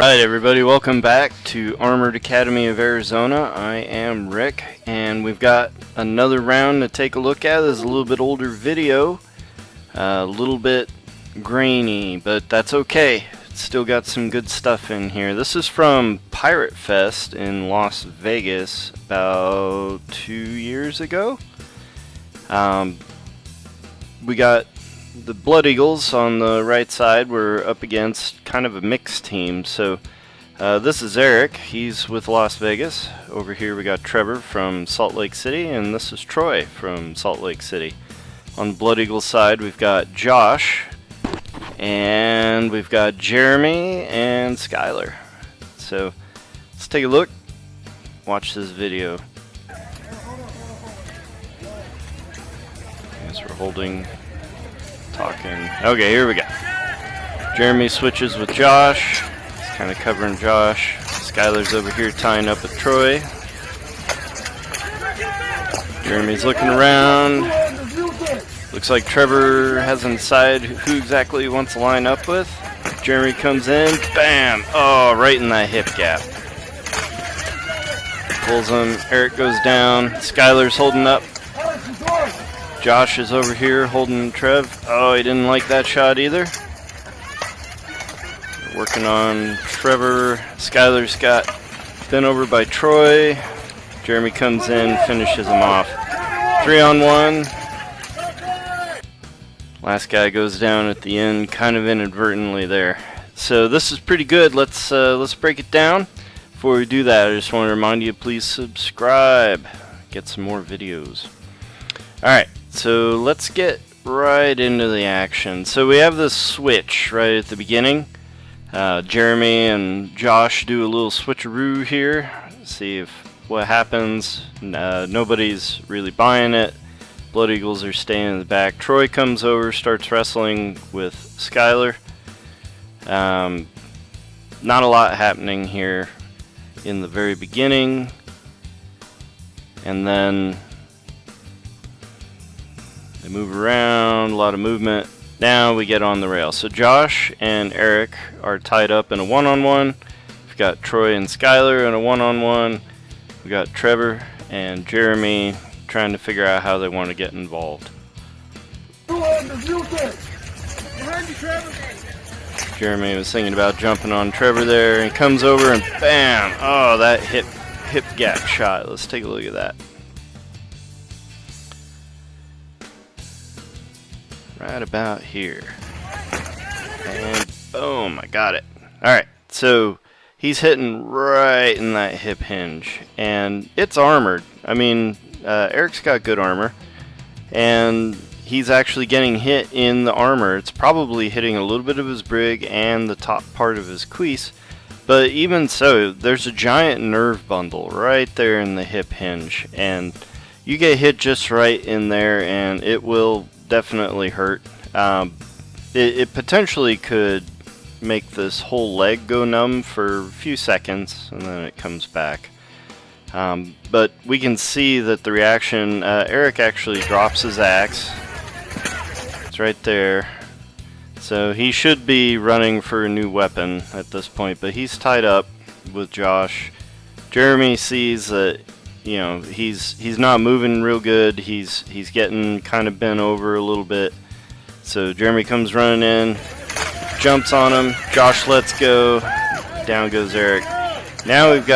Alright everybody, welcome back to Armored Academy of Arizona. I am Rick, and we've got another round to take a look at. This is a little bit older video, a little bit grainy, but that's okay. It's still got some good stuff in here. This is from Pirate Fest in Las Vegas about 2 years ago. We got the Blood Eagles on the right side. We're up against kind of a mixed team. So this is Eric. He's with Las Vegas. Over here we got Trevor from Salt Lake City, and this is Troy from Salt Lake City. On the Blood Eagles side we've got Josh, and we've got Jeremy and Skylar. So let's take a look. Watch this video. As we're holding... talking. Okay, here we go. Jeremy switches with Josh. He's kind of covering Josh. Skylar's over here tying up with Troy. Jeremy's looking around. Looks like Trevor hasn't decided who exactly he wants to line up with. Jeremy comes in. Bam! Oh, right in that hip gap. Pulls him. Eric goes down. Skylar's holding up. Josh is over here holding Trev. Oh, he didn't like that shot either. Working on Trevor. Skylar's got bent over by Troy. Jeremy comes in, finishes him off. 3-on-1. Last guy goes down at the end, kind of inadvertently there. So this is pretty good. Let's break it down. Before we do that, I just want to remind you, please subscribe. Get some more videos. Alright. So let's get right into the action. So we have this switch right at the beginning. Jeremy and Josh do a little switcheroo here. See if what happens. Nobody's really buying it. Blood Eagles are staying in the back. Troy comes over, starts wrestling with Skylar. Not a lot happening here in the very beginning. And then they move around, a lot of movement. Now we get on the rail. So Josh and Eric are tied up in a one-on-one. We've got Troy and Skylar in a one-on-one. We got Trevor and Jeremy trying to figure out how they want to get involved. Jeremy was thinking about jumping on Trevor there, and he comes over and bam! Oh, that hip gap shot. Let's take a look at that. Right about here. And boom, I got it. Alright, so he's hitting right in that hip hinge. And it's armored. I mean, Eric's got good armor. And he's actually getting hit in the armor. It's probably hitting a little bit of his brig and the top part of his cuisse. But even so, there's a giant nerve bundle right there in the hip hinge. And you get hit just right in there and it will definitely hurt. It potentially could make this whole leg go numb for a few seconds and then it comes back. But we can see that the reaction, Eric actually drops his axe. It's right there. So he should be running for a new weapon at this point, but he's tied up with Josh. Jeremy sees that, you know, he's not moving real good. He's getting kind of bent over a little bit. So Jeremy comes running in, jumps on him. Josh lets go. Down goes Eric. Now we've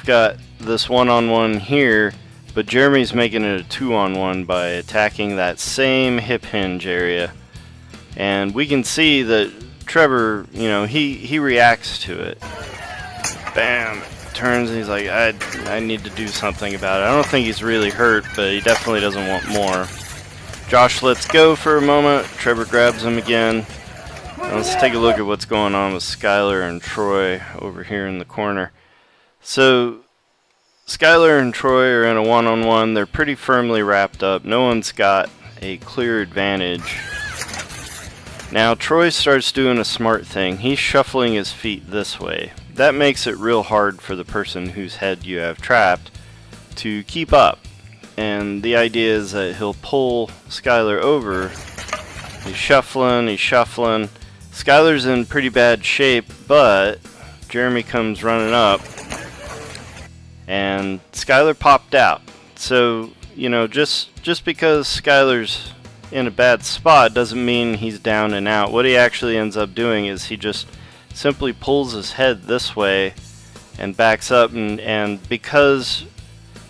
got this one-on-one here, but Jeremy's making it a two-on-one by attacking that same hip hinge area. And we can see that Trevor, you know, he reacts to it. Bam. Turns and he's like, I need to do something about it. I don't think he's really hurt, but he definitely doesn't want more. Josh lets go for a moment. Trevor grabs him again. Now let's take a look at what's going on with Skylar and Troy over here in the corner. So Skylar and Troy are in a one-on-one. They're pretty firmly wrapped up. No one's got a clear advantage. Now Troy starts doing a smart thing. He's shuffling his feet this way. That makes it real hard for the person whose head you have trapped to keep up. And the idea is that he'll pull Skylar over. He's shuffling. Skylar's in pretty bad shape, but Jeremy comes running up, and Skylar popped out. So, you know, just because Skylar's in a bad spot doesn't mean he's down and out. What he actually ends up doing is he just simply pulls his head this way and backs up, and because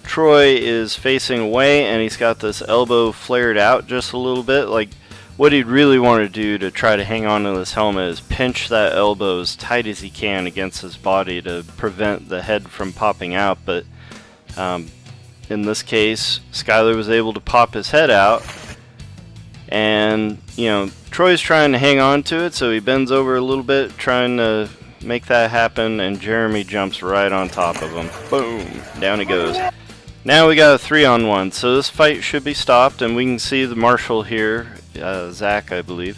Troy is facing away and he's got this elbow flared out just a little bit, like what he'd really want to do to try to hang on to this helmet is pinch that elbow as tight as he can against his body to prevent the head from popping out. But in this case, Skylar was able to pop his head out, and you know, Troy's trying to hang on to it, so he bends over a little bit trying to make that happen, and Jeremy jumps right on top of him. Boom! Down he goes. Now we got a 3-on-1, so this fight should be stopped, and we can see the marshal here, Zach, I believe,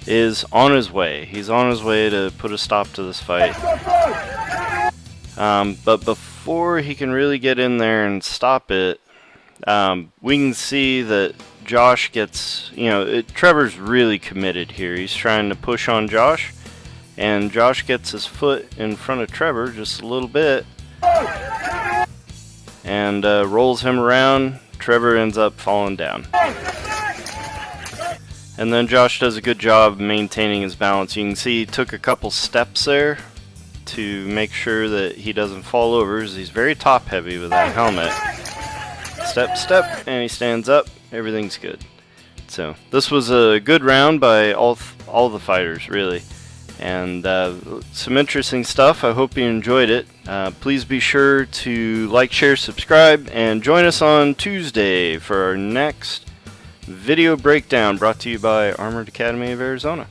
is on his way. He's on his way to put a stop to this fight. But before he can really get in there and stop it, we can see that Josh gets, you know, Trevor's really committed here. He's trying to push on Josh, and Josh gets his foot in front of Trevor just a little bit and rolls him around. Trevor ends up falling down. And then Josh does a good job maintaining his balance. You can see he took a couple steps there to make sure that he doesn't fall over, as he's very top heavy with that helmet. Step, step, and he stands up. Everything's good. So this was a good round by all the fighters, really. And some interesting stuff. I hope you enjoyed it. Please be sure to like, share, subscribe, and join us on Tuesday for our next video breakdown, brought to you by Armored Academy of Arizona.